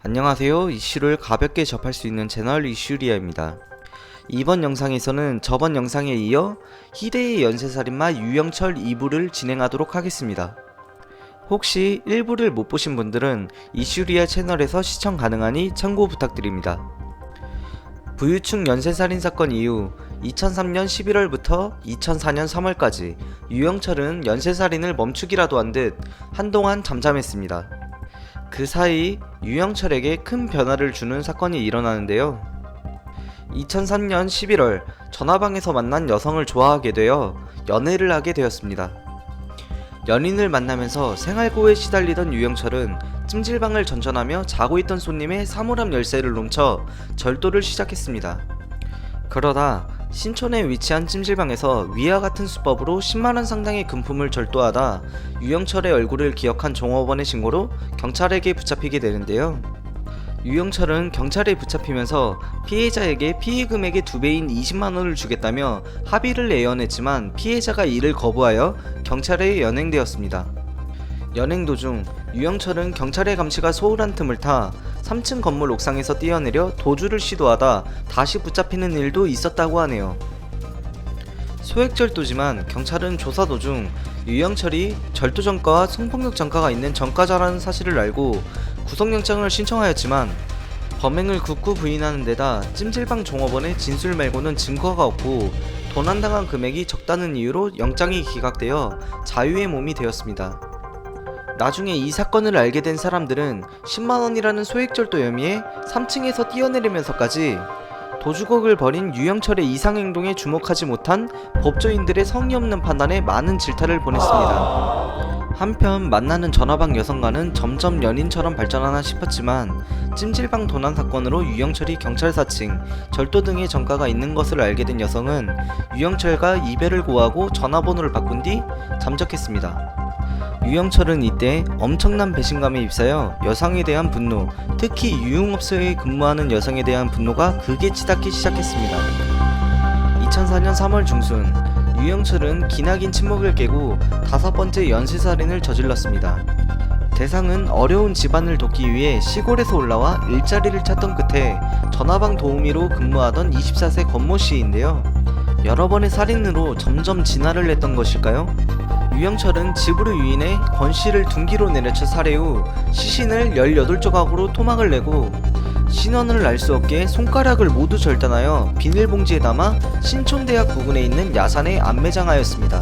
안녕하세요. 이슈를 가볍게 접할 수 있는 채널 이슈리아입니다. 이번 영상에서는 저번 영상에 이어 희대의 연쇄살인마 유영철 2부를 진행하도록 하겠습니다. 혹시 1부를 못 보신 분들은 이슈리아 채널에서 시청 가능하니 참고 부탁드립니다. 부유층 연쇄살인 사건 이후 2003년 11월부터 2004년 3월까지 유영철은 연쇄살인을 멈추기라도 한 듯 한동안 잠잠했습니다. 그 사이 유영철에게 큰 변화를 주는 사건이 일어나는데요. 2003년 11월 전화방에서 만난 여성을 좋아하게 되어 연애를 하게 되었습니다. 연인을 만나면서 생활고에 시달리던 유영철은 찜질방을 전전하며 자고 있던 손님의 사물함 열쇠를 훔쳐 절도를 시작했습니다. 그러다 신촌에 위치한 찜질방에서 위와 같은 수법으로 10만원 상당의 금품을 절도하다 유영철의 얼굴을 기억한 종업원의 신고로 경찰에게 붙잡히게 되는데요. 유영철은 경찰에 붙잡히면서 피해자에게 피해 금액의 2배인 20만원을 주겠다며 합의를 내연했지만 피해자가 이를 거부하여 경찰에 연행되었습니다. 연행 도중 유영철은 경찰의 감시가 소홀한 틈을 타 3층 건물 옥상에서 뛰어내려 도주를 시도하다 다시 붙잡히는 일도 있었다고 하네요. 소액절도지만 경찰은 조사 도중 유영철이 절도 전과와 성폭력 전과가 있는 전과자라는 사실을 알고 구속영장을 신청하였지만 범행을 극구 부인하는 데다 찜질방 종업원의 진술 말고는 증거가 없고 도난당한 금액이 적다는 이유로 영장이 기각되어 자유의 몸이 되었습니다. 나중에 이 사건을 알게 된 사람들은 10만원이라는 소액절도 혐의에 3층에서 뛰어내리면서까지 도주곡을 벌인 유영철의 이상행동에 주목하지 못한 법조인들의 성의 없는 판단에 많은 질타를 보냈습니다. 한편 만나는 전화방 여성과는 점점 연인처럼 발전하나 싶었지만 찜질방 도난 사건으로 유영철이 경찰 사칭, 절도 등의 전과가 있는 것을 알게 된 여성은 유영철과 이별을 고하고 전화번호를 바꾼 뒤 잠적했습니다. 유영철은 이때 엄청난 배신감에 휩싸여 여성에 대한 분노, 특히 유흥업소에 근무하는 여성에 대한 분노가 극에 치닫기 시작했습니다. 2004년 3월 중순, 유영철은 기나긴 침묵을 깨고 5번째 연쇄살인을 저질렀습니다. 대상은 어려운 집안을 돕기 위해 시골에서 올라와 일자리를 찾던 끝에 전화방 도우미로 근무하던 24세 권모 씨인데요. 여러 번의 살인으로 점점 진화를 했던 것일까요? 유영철은 집으로 유인해 권 씨를 둔기로 내려쳐 살해 후 시신을 18조각으로 토막을 내고 신원을 알 수 없게 손가락을 모두 절단하여 비닐봉지에 담아 신촌대학 부근에 있는 야산에 안매장하였습니다.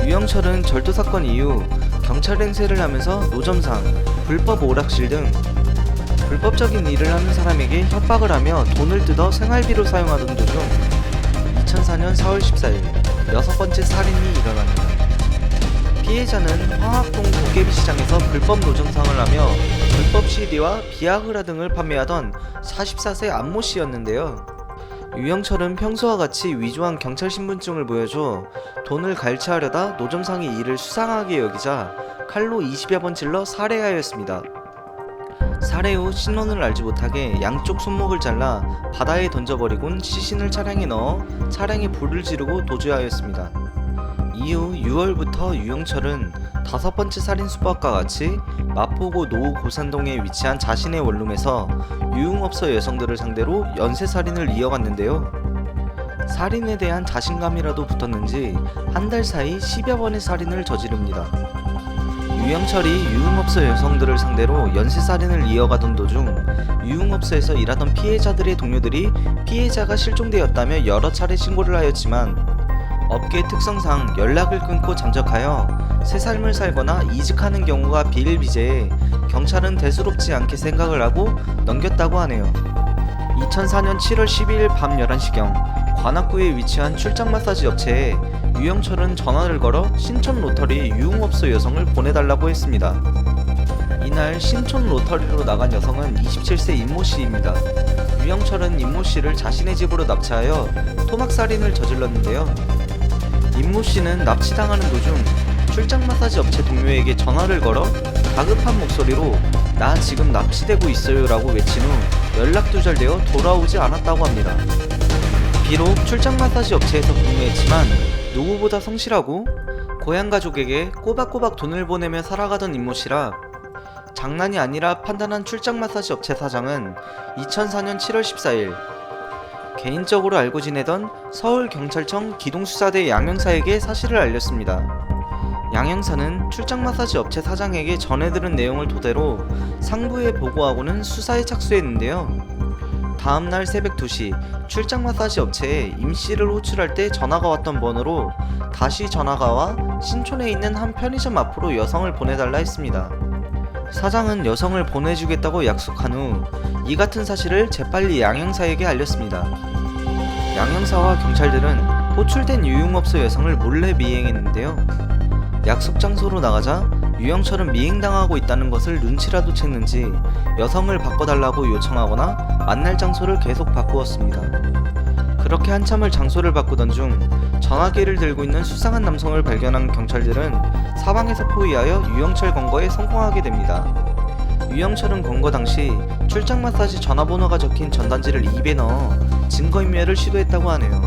유영철은 절도 사건 이후 경찰 행세를 하면서 노점상, 불법 오락실 등 불법적인 일을 하는 사람에게 협박을 하며 돈을 뜯어 생활비로 사용하던 도중 2004년 4월 14일 6번째 살인이 일어납니다. 피해자는 황학동 도깨비 시장에서 불법 노점상을 하며 불법 CD와 비아그라 등을 판매하던 44세 안모 씨였는데요. 유영철은 평소와 같이 위조한 경찰 신분증을 보여줘 돈을 갈취하려다 노점상이 이를 수상하게 여기자 칼로 20여 번 찔러 살해하였습니다. 살해 후 신원을 알지 못하게 양쪽 손목을 잘라 바다에 던져버리곤 시신을 차량에 넣어 차량에 불을 지르고 도주하였습니다. 이후 6월부터 유영철은 5번째 살인 수법과 같이 마포구 노후 고산동에 위치한 자신의 원룸에서 유흥업소 여성들을 상대로 연쇄살인을 이어갔는데요. 살인에 대한 자신감이라도 붙었는지 한 달 사이 10여 번의 살인을 저지릅니다. 유영철이 유흥업소 여성들을 상대로 연쇄살인을 이어가던 도중 유흥업소에서 일하던 피해자들의 동료들이 피해자가 실종되었다며 여러 차례 신고를 하였지만 업계 특성상 연락을 끊고 잠적하여 새 삶을 살거나 이직하는 경우가 비일비재해 경찰은 대수롭지 않게 생각을 하고 넘겼다고 하네요. 2004년 7월 12일 밤 11시경 관악구에 위치한 출장 마사지 업체에 유영철은 전화를 걸어 신촌 로터리 유흥업소 여성을 보내달라고 했습니다. 이날 신촌 로터리로 나간 여성은 27세 임모 씨입니다. 유영철은 임모 씨를 자신의 집으로 납치하여 토막살인을 저질렀는데요. 임모 씨는 납치당하는 도중 출장 마사지 업체 동료에게 전화를 걸어 다급한 목소리로 "나 지금 납치되고 있어요 라고 외친 후 연락 두절되어 돌아오지 않았다고 합니다. 비록 출장 마사지 업체에서 근무했지만 누구보다 성실하고 고향 가족에게 꼬박꼬박 돈을 보내며 살아가던 임모 씨라 장난이 아니라 판단한 출장 마사지 업체 사장은 2004년 7월 14일 개인적으로 알고 지내던 서울경찰청 기동수사대 양 형사에게 사실을 알렸습니다. 양 형사는 출장 마사지 업체 사장에게 전해 들은 내용을 토대로 상부에 보고하고는 수사에 착수했는데요. 다음날 새벽 2시 출장 마사지 업체에 임씨를 호출할 때 전화가 왔던 번호로 다시 전화가 와 신촌에 있는 한 편의점 앞으로 여성을 보내달라 했습니다. 사장은 여성을 보내주겠다고 약속한 후 이 같은 사실을 재빨리 양 형사에게 알렸습니다. 양 형사와 경찰들은 호출된 유흥업소 여성을 몰래 미행했는데요. 약속 장소로 나가자 유영철은 미행당하고 있다는 것을 눈치라도 챘는지 여성을 바꿔달라고 요청하거나 만날 장소를 계속 바꾸었습니다. 그렇게 한참을 장소를 바꾸던 중 전화기를 들고 있는 수상한 남성을 발견한 경찰들은 사방에서 포위하여 유영철 검거에 성공하게 됩니다. 유영철은 검거 당시 출장 마사지 전화번호가 적힌 전단지를 입에 넣어 증거인멸을 시도했다고 하네요.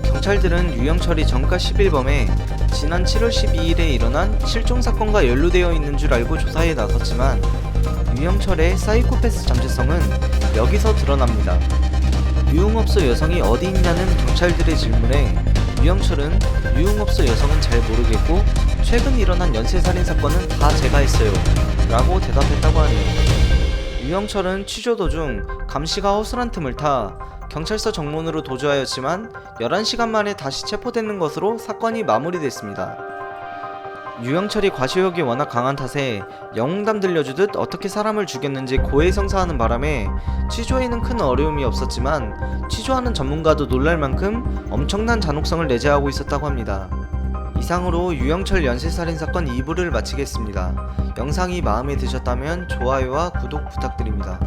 경찰들은 유영철이 전가 10일범에 지난 7월 12일에 일어난 실종 사건과 연루되어 있는 줄 알고 조사에 나섰지만 유영철의 사이코패스 잠재성은 여기서 드러납니다. 유흥업소 여성이 어디 있냐는 경찰들의 질문에 유영철은 유흥업소 여성은 잘 모르겠고 최근 일어난 연쇄살인 사건은 다 제가 했어요 라고 대답했다고 하네요. 유영철은 취조 도중 감시가 허술한 틈을 타 경찰서 정문으로 도주하였지만 11시간 만에 다시 체포되는 것으로 사건이 마무리됐습니다. 유영철이 과시욕이 워낙 강한 탓에 영웅담 들려주듯 어떻게 사람을 죽였는지 고해성사하는 바람에 취조에는 큰 어려움이 없었지만 취조하는 전문가도 놀랄 만큼 엄청난 잔혹성을 내재하고 있었다고 합니다. 이상으로 유영철 연쇄살인 사건 2부를 마치겠습니다. 영상이 마음에 드셨다면 좋아요와 구독 부탁드립니다.